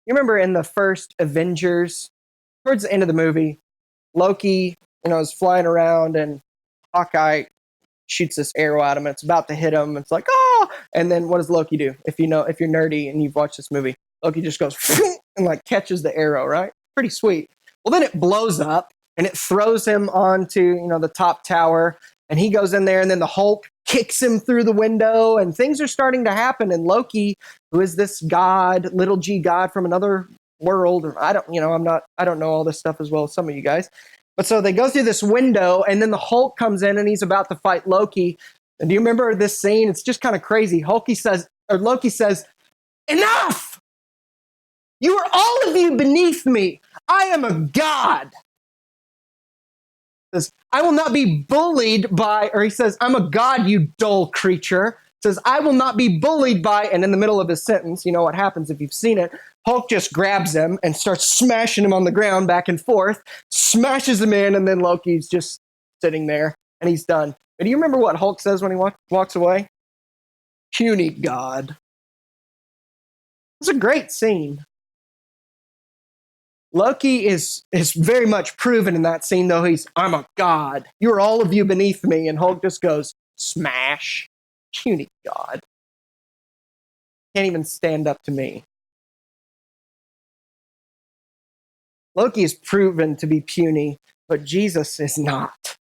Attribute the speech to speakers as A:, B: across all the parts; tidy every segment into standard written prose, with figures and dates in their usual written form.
A: You remember in the first Avengers, towards the end of the movie, Loki, is flying around and Hawkeye shoots this arrow at him and it's about to hit him. It's like, oh, and then what does Loki do? If you're nerdy and you've watched this movie, Loki just goes and like catches the arrow, right? Pretty sweet. Well, then it blows up and it throws him onto, the top tower, and he goes in there, and then the Hulk kicks him through the window, and things are starting to happen. And Loki, who is this god, little g god from another world, I don't know all this stuff as well as some of you guys. But so they go through this window, and then the Hulk comes in and he's about to fight Loki. And do you remember this scene? It's just kind of crazy. Loki says, "Enough! You are all of you beneath me. I am a god." He says, "I will not be bullied by," or he says, "I'm a god, you dull creature." He says, "I will not be bullied by," and in the middle of his sentence, you know what happens if you've seen it, Hulk just grabs him and starts smashing him on the ground back and forth, smashes him in, and then Loki's just sitting there, and he's done. But do you remember what Hulk says when he walks away? "Puny god." It's a great scene. Loki is very much proven in that scene, though. "I'm a god. You're all of you beneath me." And Hulk just goes, smash. Puny god. Can't even stand up to me. Loki is proven to be puny, but Jesus is not.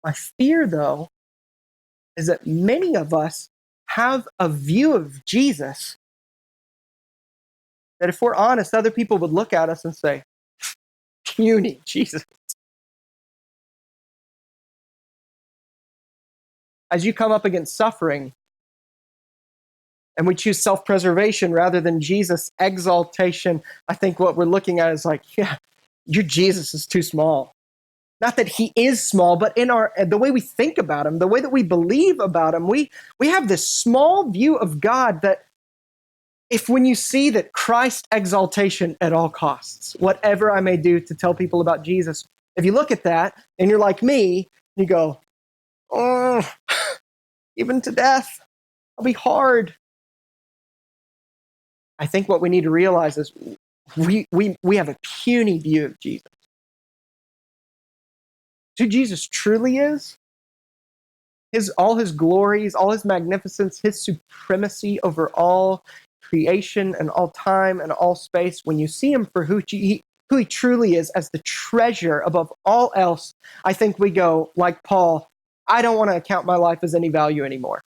A: My fear, though, is that many of us have a view of Jesus that, if we're honest, other people would look at us and say, "Puny Jesus." As you come up against suffering, and we choose self-preservation rather than Jesus' exaltation, I think what we're looking at is like, yeah, your Jesus is too small. Not that he is small, but in the way we think about him, the way that we believe about him, we have this small view of God that, when you see that Christ exaltation at all costs, whatever I may do to tell people about Jesus, if you look at that and you're like me, you go, "Oh, even to death, it'll be hard." I think what we need to realize is we have a puny view of Jesus. Who Jesus truly is, all his glories, all his magnificence, his supremacy over all creation and all time and all space, when you see him for who he truly is, as the treasure above all else, I think we go, like Paul, "I don't want to account my life as any value anymore.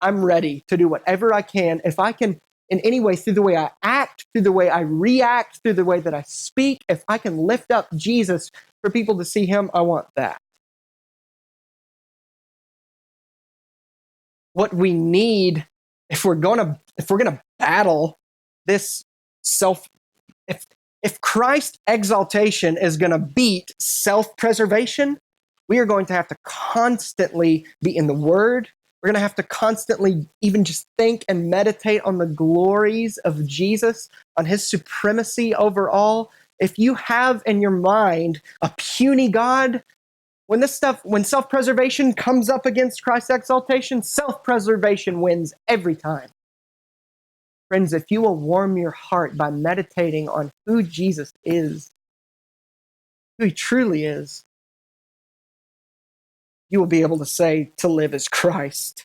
A: I'm ready to do whatever I can. If I can, in any way, through the way I act, through the way I react, through the way that I speak, if I can lift up Jesus for people to see him, I want that." What we need, if we're gonna battle this if Christ's exaltation is gonna beat self-preservation, we are going to have to constantly be in the Word. We're going to have to constantly even just think and meditate on the glories of Jesus, on his supremacy over all. If you have in your mind a puny God, when self-preservation comes up against Christ's exaltation, self-preservation wins every time. Friends, if you will warm your heart by meditating on who Jesus is, who he truly is, you will be able to say, "To live is Christ,